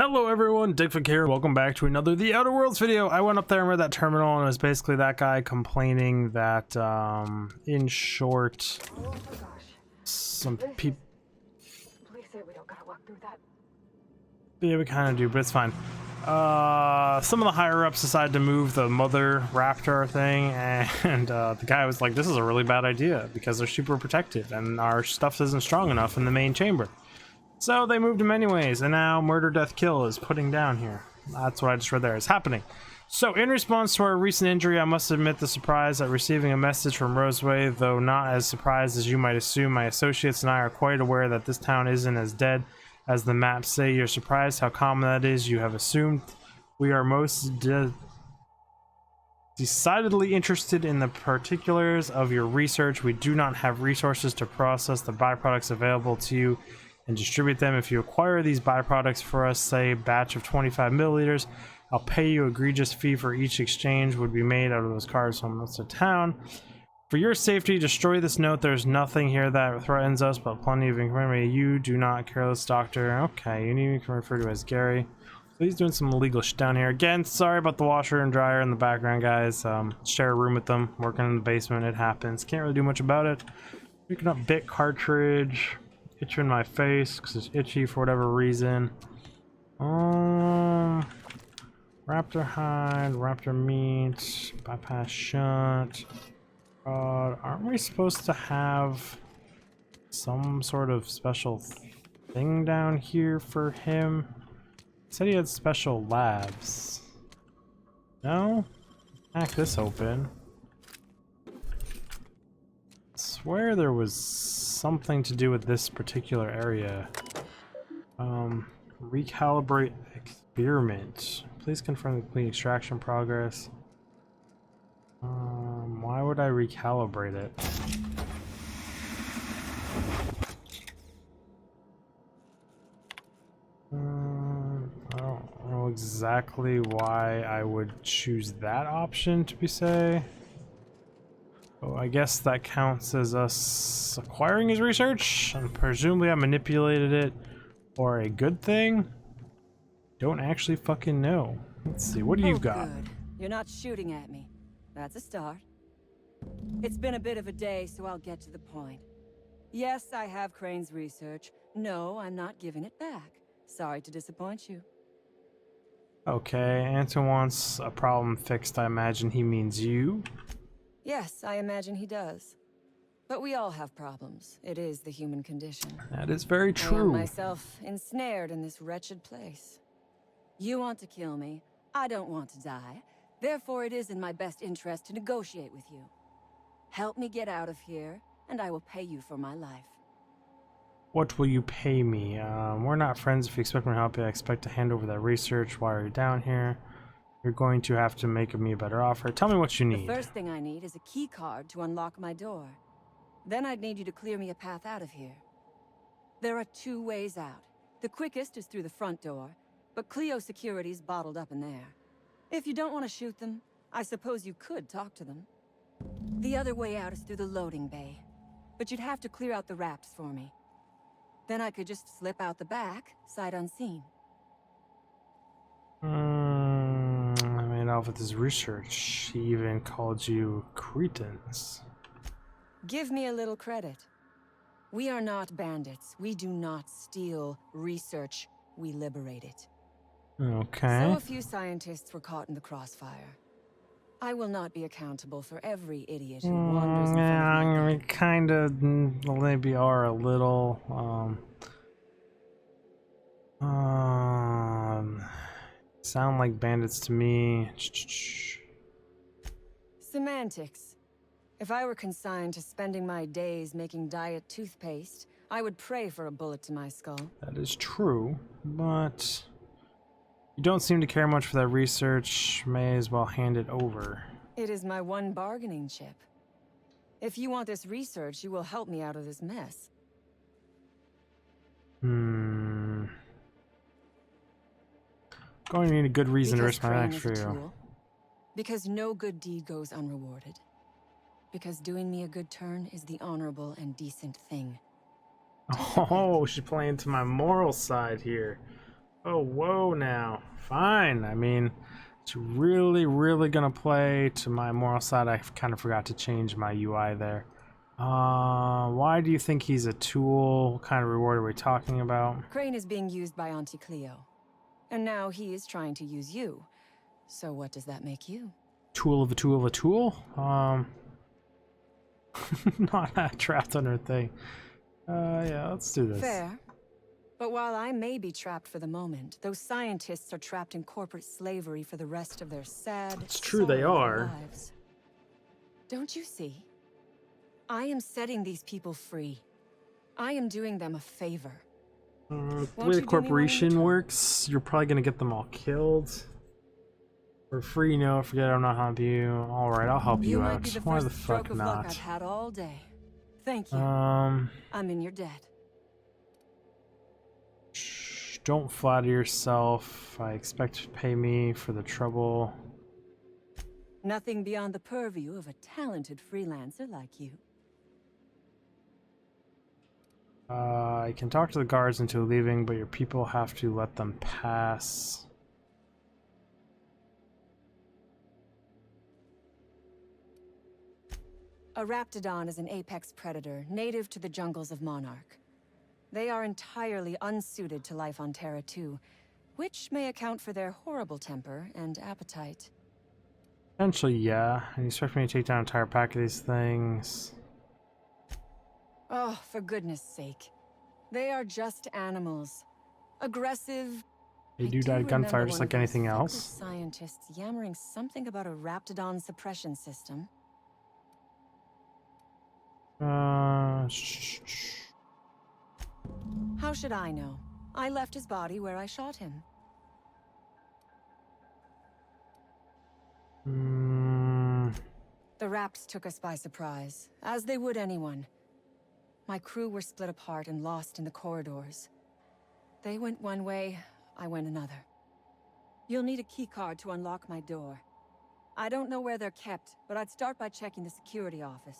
Hello everyone, Dickfik here. Welcome back to another The Outer Worlds video. I went up there and read that terminal and it was basically that guy complaining that, in short, some people... Please say we don't gotta walk through that. Yeah, we kind of do, but it's fine. Some of the higher-ups decided to move the mother raptor thing, and the guy was like, this is a really bad idea because they're super protected and our stuff isn't strong enough in the main chamber. So they moved him anyways, and now murder, death, kill is putting down here. That's what I just read there. It's happening. So in response to our recent injury, I must admit the surprise at receiving a message from Roseway, though not as surprised as you might assume. My associates and I are quite aware that this town isn't as dead as the maps say. You're surprised how common that is. You have assumed we are most decidedly interested in the particulars of your research. We do not have resources to process the byproducts available to you and distribute them. If you acquire these byproducts for us, say a batch of 25 milliliters, I'll pay you an egregious fee for each exchange would be made out of those cards from most of town. For your safety, destroy this note. There's nothing here that threatens us, but plenty of information. You do not careless doctor. Okay, you need me to refer to as Gary. So he's doing some illegal shit down here. Again, sorry about the washer and dryer in the background, guys. Share a room with them, working in the basement. It happens. Can't really do much about it. Picking up bit cartridge. Itch in my face because it's itchy for whatever reason. Raptor hide, raptor meat, bypass shunt. Aren't we supposed to have some sort of special thing down here for him? He said he had special labs. No? Hack this open. I swear there was something to do with this particular area. Recalibrate experiment. Please confirm the complete extraction progress. Why would I recalibrate it? I don't know exactly why I would choose that option to be say. Oh, I guess that counts as us acquiring his research, and presumably I manipulated it for a good thing. Don't actually fucking know. Let's see, what do you got? Good. You're not shooting at me. That's a start. It's been a bit of a day, so I'll get to the point. Yes, I have Crane's research. No, I'm not giving it back. Sorry to disappoint you. Okay, Anton wants a problem fixed. I imagine he means you. Yes, I imagine he does. But we all have problems. It is the human condition. That is very I am true. myself ensnared in this wretched place. You want to kill me. I don't want to die. Therefore, it is in my best interest to negotiate with you. Help me get out of here, and I will pay you for my life. What will you pay me? We're not friends. If you expect me to help you, I expect to hand over that research. Why are you down here? You're going to have to make me a better offer. Tell me what you need. The first thing I need is a key card to unlock my door. Then I'd need you to clear me a path out of here. There are two ways out. The quickest is through the front door, but Clio security's bottled up in there. If you don't want to shoot them, I suppose you could talk to them. The other way out is through the loading bay, but you'd have to clear out the wraps for me. Then I could just slip out the back, sight unseen. I made off with his research. He even called you cretins. Give me a little credit. We are not bandits. We do not steal research. We liberate it. Okay. So a few scientists were caught in the crossfire. I will not be accountable for every idiot who wanders in front of me. We kind of maybe are a little. Sound like bandits to me. Semantics. If I were consigned to spending my days making diet toothpaste, I would pray for a bullet to my skull. That is true, but you don't seem to care much for that research. May as well hand it over. It is my one bargaining chip. If you want this research, you will help me out of this mess. Going to need a good reason to risk my Crane life is for a you. tool. Because no good deed goes unrewarded. Because doing me a good turn is the honorable and decent thing. Oh, she's playing to my moral side here. Oh, whoa now. Fine. I mean, it's really gonna play to my moral side. I kind of forgot to change my UI there. Why do you think he's a tool? What kind of reward are we talking about? Crane is being used by Auntie Cleo. And now he is trying to use you. So what does that make you? Tool of a tool of a tool? Not that trapped under thing. Yeah, let's do this. Fair. But while I may be trapped for the moment, those scientists are trapped in corporate slavery for the rest of their sad, It's true they are. lives. Don't you see? I am setting these people free. I am doing them a favor. The way the corporation works, you're probably gonna get them all killed. For free, no, forget I'm not helping you. Alright, I'll help you out. Why the fuck not? I've had all day. Thank you. I'm in your debt. Shh, don't flatter yourself. I expect you to pay me for the trouble. Nothing beyond the purview of a talented freelancer like you. I can talk to the guards until leaving, but your people have to let them pass. A raptidon is an apex predator, native to the jungles of Monarch. They are entirely unsuited to life on Terra 2, which may account for their horrible temper and appetite. Potentially, yeah. And you expect me to take down an entire pack of these things? Oh, for goodness sake. They are just animals. Aggressive. They do die to gunfire just like anything else. Scientists yammering something about a raptidon suppression system. Shh. How should I know? I left his body where I shot him. The raps took us by surprise, as they would anyone. My crew were split apart and lost in the corridors. They went one way, I went another. You'll need a keycard to unlock my door. I don't know where they're kept, but I'd start by checking the security office.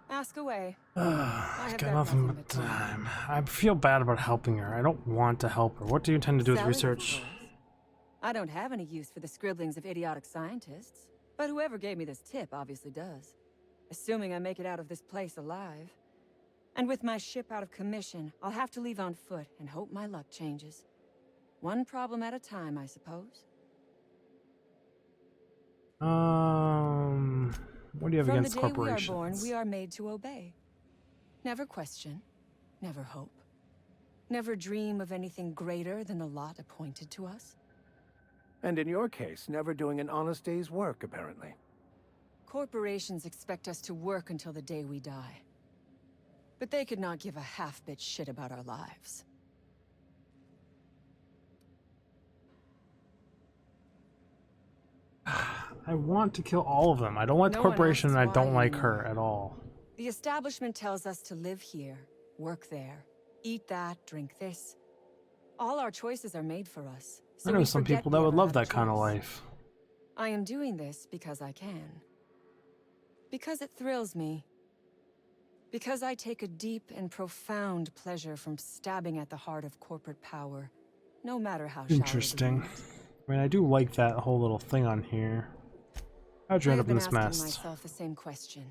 Ask away. I've got nothing but time. I feel bad about helping her. I don't want to help her. What do you intend to do with research? I don't have any use for the scribblings of idiotic scientists, but whoever gave me this tip obviously does. Assuming I make it out of this place alive. And with my ship out of commission, I'll have to leave on foot and hope my luck changes. One problem at a time, I suppose. What do you have against corporations? From the day we are born, we are made to obey. Never question, never hope. Never dream of anything greater than the lot appointed to us. And in your case, never doing an honest day's work, apparently. Corporations expect us to work until the day we die. But they could not give a half-bit shit about our lives. I want to kill all of them. I don't like the corporation and I don't like her at all. The establishment tells us to live here, work there, eat that, drink this. All our choices are made for us. So I know some people that would love that kind of life. I am doing this because I can. Because it thrills me. Because I take a deep and profound pleasure from stabbing at the heart of corporate power, no matter how shallow. Interesting. I mean, I do like that whole little thing on here. How'd you end up in this mess? I have been asking myself the same question.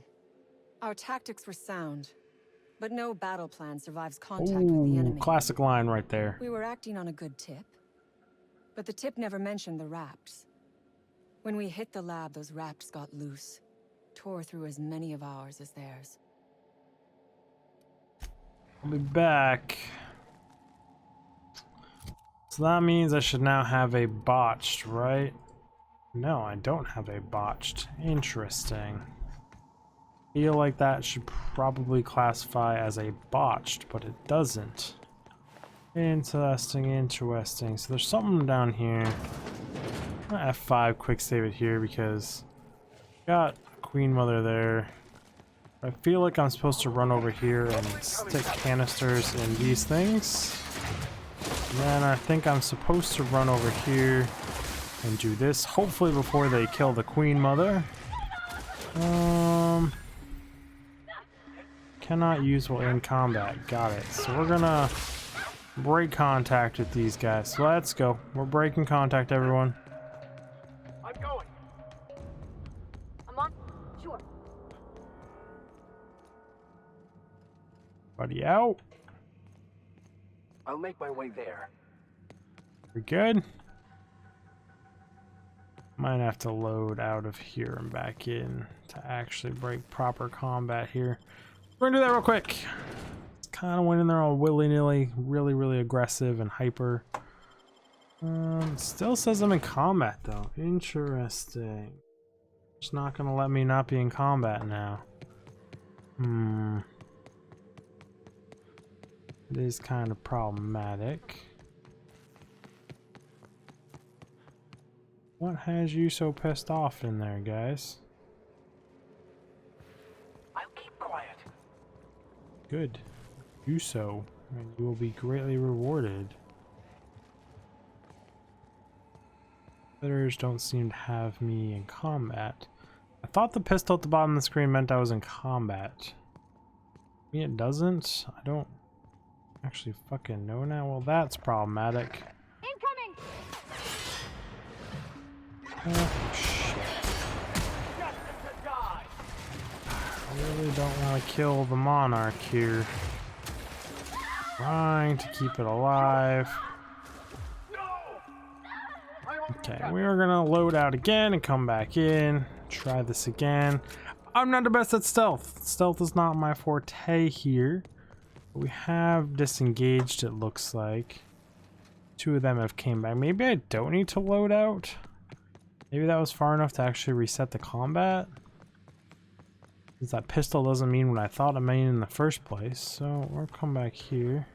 Our tactics were sound, but no battle plan survives contact with the enemy. Classic line right there. We were acting on a good tip, but the tip never mentioned the raps. When we hit the lab, those raps got loose, tore through as many of ours as theirs. I'll be back. So that means I should now have a botched, right? No, I don't have a botched. Interesting. Feel like that should probably classify as a botched, but it doesn't. Interesting. So there's something down here. I'm gonna F5 quick save it here because got Queen Mother there. I feel like I'm supposed to run over here and stick canisters in these things. And then I think I'm supposed to run over here and do this, hopefully before they kill the Queen Mother. Cannot use while in combat. Got it. So we're gonna break contact with these guys. Let's go. We're breaking contact, everyone. I'm going. I'm on. Sure. Buddy out. I'll make my way there. We're good. Might have to load out of here and back in to actually break proper combat here. We're gonna do that real quick. It's kind of went in there all willy-nilly, really aggressive and hyper. Still says I'm in combat though. Interesting. It's not gonna let me not be in combat now. It is kind of problematic. What has you so pissed off in there, guys? I'll keep quiet. Good. Do so, and you will be greatly rewarded. Visitors don't seem to have me in combat. I thought the pistol at the bottom of the screen meant I was in combat. I mean, it doesn't. I don't actually fucking know now. Well, that's problematic. Incoming. Oh, shit. I really don't want to kill the monarch here. Trying to keep it alive. Okay, we are gonna load out again and come back in. Try this again. I'm not the best at stealth. Stealth is not my forte here. We have disengaged, it looks like. Two of them have came back. Maybe I don't need to load out. Maybe that was far enough to actually reset the combat. Because that pistol doesn't mean what I thought it meant in the first place. So we'll come back here.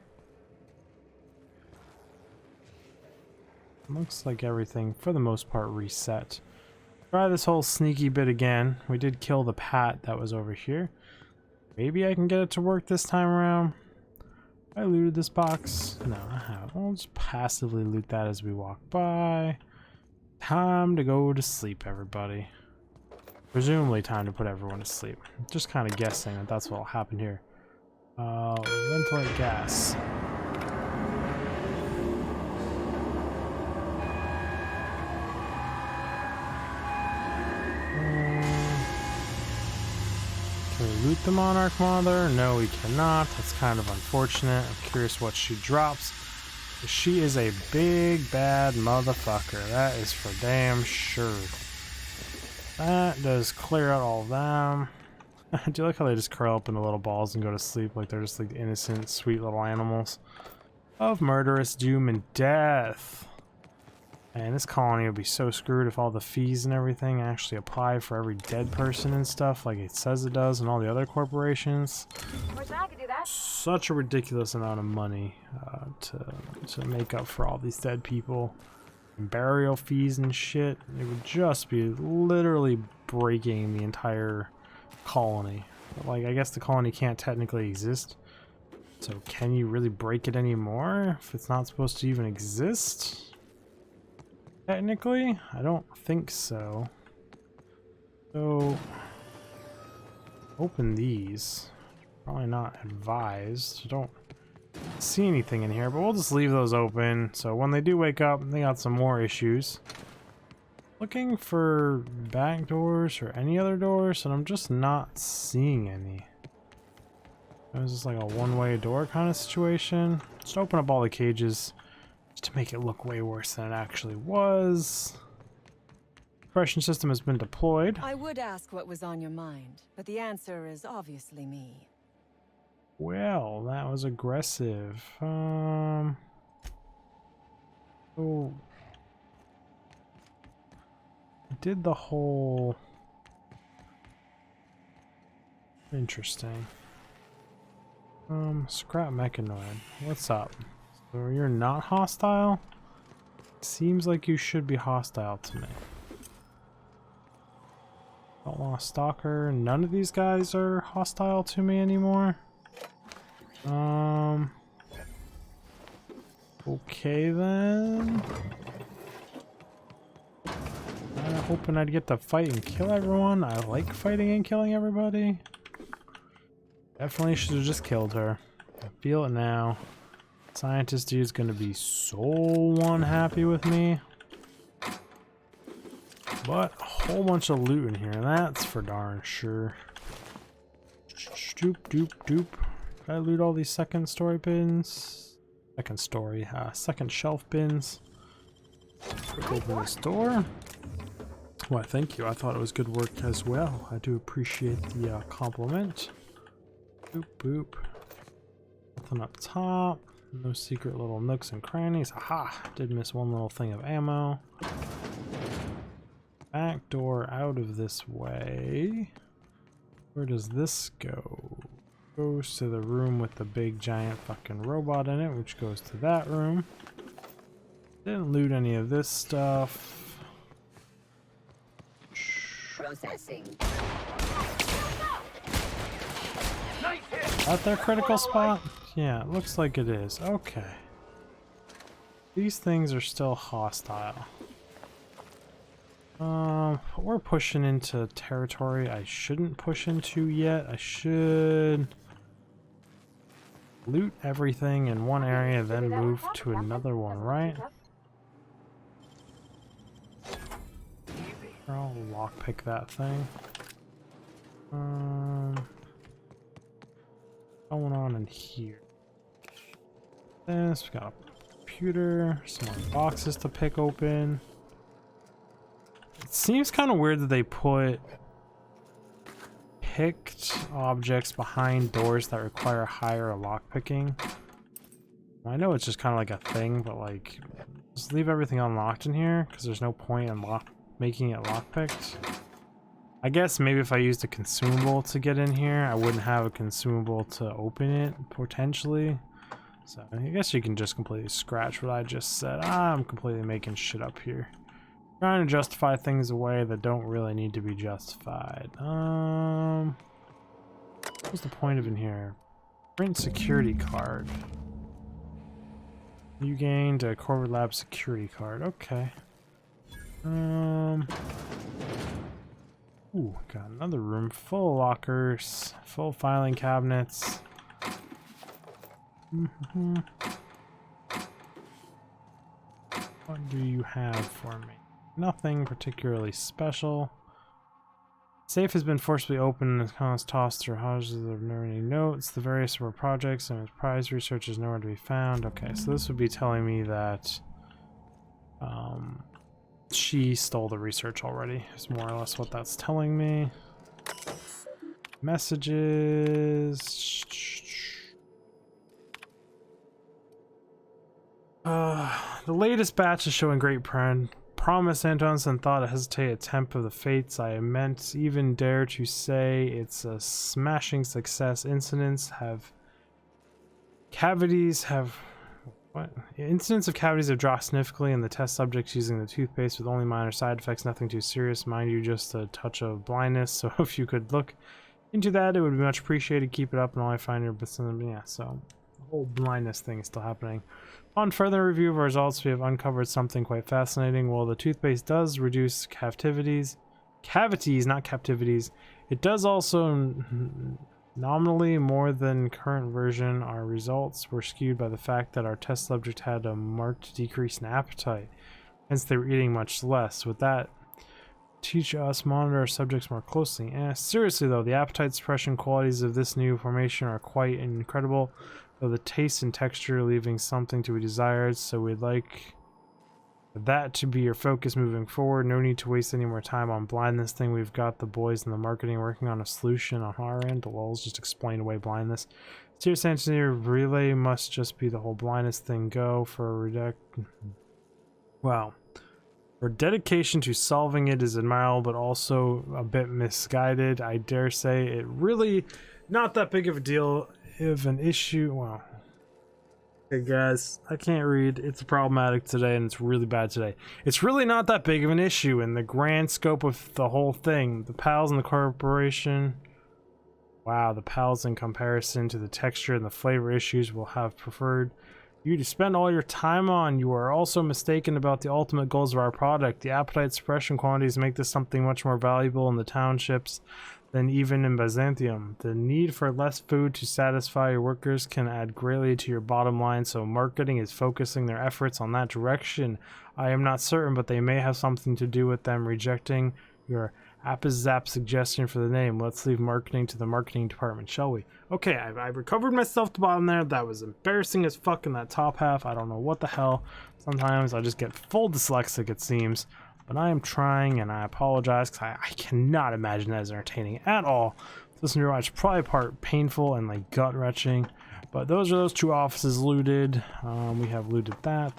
Looks like everything, for the most part, reset. Try this whole sneaky bit again. We did kill the Pat that was over here. Maybe I can get it to work this time around. I looted this box. No, I haven't. We'll just passively loot that as we walk by. Time to go to sleep, everybody. Presumably time to put everyone to sleep. Just kind of guessing that that's what will happen here. Ventilate gas. Can we loot the Monarch Mother? No, we cannot. That's kind of unfortunate. I'm curious what she drops. She is a big bad motherfucker. That is for damn sure. That does clear out all of them. I do like how they just curl up into little balls and go to sleep like they're just like innocent, sweet little animals of murderous doom and death. And this colony would be so screwed if all the fees and everything actually apply for every dead person and stuff like it says it does and all the other corporations. I could do that. Such a ridiculous amount of money to make up for all these dead people. And burial fees and shit. It would just be literally breaking the entire colony. Like, I guess the colony can't technically exist. So can you really break it anymore if it's not supposed to even exist? Technically, I don't think so. So, open these. Probably not advised. I don't see anything in here, but we'll just leave those open. So when they do wake up, they got some more issues. Looking for back doors or any other doors, and I'm just not seeing any. Is this like a one-way door kind of situation? Just open up all the cages. To make it look way worse than it actually was. Suppression system has been deployed. I would ask what was on your mind, but the answer is obviously me. Well, that was aggressive. Oh. I did the whole... Interesting. Scrap Mechanoid. What's up? So you're not hostile? Seems like you should be hostile to me. Outlaw Stalker. None of these guys are hostile to me anymore. Okay then. I'm hoping I'd get to fight and kill everyone. I like fighting and killing everybody. Definitely should have just killed her. I feel it now. Scientist dude's gonna be so unhappy with me. But a whole bunch of loot in here, that's for darn sure. Doop doop doop. Did I loot all these second story bins? Second shelf bins. Quick open this door. Why, thank you. I thought it was good work as well. I do appreciate the compliment. Boop boop. Nothing up top. No secret little nooks and crannies. Aha! Did miss one little thing of ammo. Back door out of this way. Where does this go? Goes to the room with the big giant fucking robot in it, which goes to that room. Didn't loot any of this stuff. Processing. Is that their critical spot? Yeah, it looks like it is. Okay. These things are still hostile. We're pushing into territory I shouldn't push into yet. I should loot everything in one area, then move to another one, right? I'll lockpick that thing. Going on in here. This, we got a computer, some more boxes to pick open. It seems kind of weird that they put picked objects behind doors that require higher lockpicking. I know it's just kind of like a thing, but like, just leave everything unlocked in here because there's no point in making it lockpicked. I guess maybe if I used a consumable to get in here, I wouldn't have a consumable to open it, potentially. So I guess you can just completely scratch what I just said. I'm completely making shit up here. Trying to justify things away that don't really need to be justified. What's the point of in here? Print security card. You gained a Corporate Lab security card. Okay. Ooh, got another room full of lockers, full filing cabinets. What do you have for me? Nothing particularly special. Safe has been forcibly opened and has tossed through hundreds of nerdy notes. The various projects and its prize research is nowhere to be found. Okay, so this would be telling me that she stole the research already. Is more or less what that's telling me. Messages. The latest batch is showing great promise, Anton's, and thought a hesitate attempt of the fates. I meant even dare to say it's a smashing success. Incidents of cavities have dropped significantly in the test subjects using the toothpaste with only minor side effects, nothing too serious, mind you, just a touch of blindness. So if you could look into that, it would be much appreciated. Keep it up and all I find your business. Yeah, so the whole blindness thing is still happening. On further review of our results, we have uncovered something quite fascinating. While the toothpaste does reduce cavities, not captivities, it does also nominally more than current version. Our results were skewed by the fact that our test subject had a marked decrease in appetite, hence they were eating much less. With that, teach us monitor our subjects more closely. Seriously though, the appetite suppression qualities of this new formation are quite incredible, though the taste and texture leaving something to be desired, so we'd like that to be your focus moving forward. No need to waste any more time on blindness thing. We've got the boys in the marketing working on a solution on our end. The lulls just explain away blindness. Serious engineer relay must just be the whole blindness thing go for wow. Her dedication to solving it is admirable, but also a bit misguided. I dare say it really not that big of a deal of an issue. Well, hey guys, I can't read. It's problematic today and it's really bad today. It's really not that big of an issue in the grand scope of the whole thing. The pals in the corporation, wow, the pals in comparison to the texture and the flavor issues will have preferred you to spend all your time on. You are also mistaken about the ultimate goals of our product. The appetite suppression quantities make this something much more valuable in the townships than even in Byzantium. The need for less food to satisfy your workers can add greatly to your bottom line, so marketing is focusing their efforts on that direction. I am not certain, but they may have something to do with them rejecting your apizap suggestion for the name. Let's leave marketing to the marketing department, shall we? Okay, I recovered myself to bottom there. That was embarrassing as fuck in that top half. I don't know what the hell. Sometimes I just get full dyslexic, it seems. But I am trying, and I apologize, because I cannot imagine that as entertaining at all. Listen to watch, probably part painful and like gut-wrenching. But those are those two offices looted. We have looted that.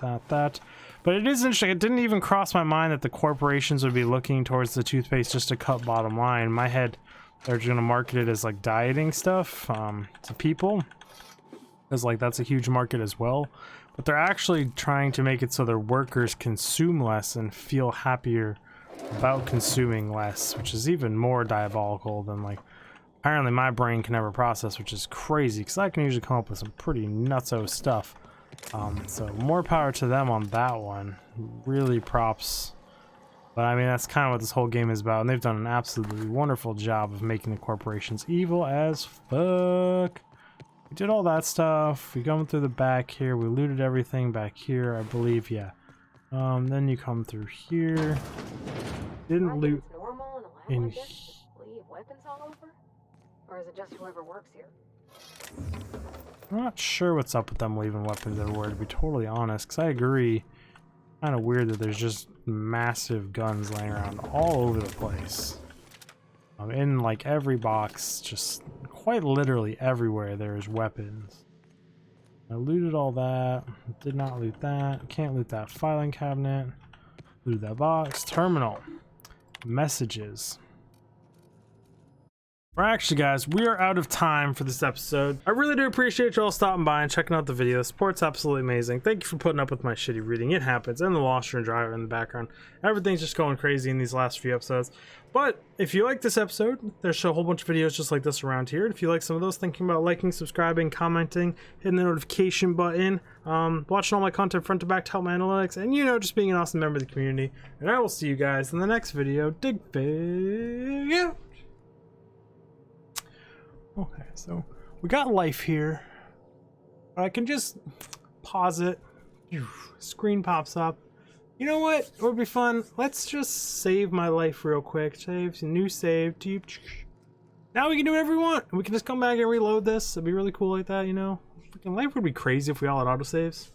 But it is interesting. It didn't even cross my mind that the corporations would be looking towards the toothpaste just to cut bottom line. In my head, they're going to market it as like dieting stuff to people, because like that's a huge market as well. But they're actually trying to make it so their workers consume less and feel happier about consuming less, which is even more diabolical than like apparently my brain can never process, which is crazy because I can usually come up with some pretty nutso stuff. So more power to them on that one. Really props. But I mean, that's kind of what this whole game is about, and they've done an absolutely wonderful job of making the corporations evil as fuck. We did all that stuff. We come through the back here. We looted everything back here, I believe. Yeah. Then you come through here. Didn't loot in here. Leave weapons all over? Or is it just whoever works here? I'm not sure what's up with them leaving weapons everywhere, to be totally honest, because I agree. Kind of weird that there's just massive guns laying around all over the place. In like every box, just quite literally everywhere there's weapons. I looted all that. Did not loot that. Can't loot that filing cabinet. Looted that box. Terminal. Messages. Alright, actually guys, we are out of time for this episode. I really do appreciate y'all stopping by and checking out the video. The support's absolutely amazing. Thank you for putting up with my shitty reading. It happens. And the washer and dryer in the background. Everything's just going crazy in these last few episodes. But if you like this episode, there's a whole bunch of videos just like this around here. If you like some of those, thinking about liking, subscribing, commenting, hitting the notification button, watching all my content front to back to help my analytics, and you know, just being an awesome member of the community. And I will see you guys in the next video. Dig big out. Okay, so we got life here. I can just pause it. Screen pops up. You know what? It would be fun. Let's just save my life real quick. Save, new save. Now we can do whatever we want. We can just come back and reload this. It'd be really cool like that, you know? Freaking life would be crazy if we all had autosaves.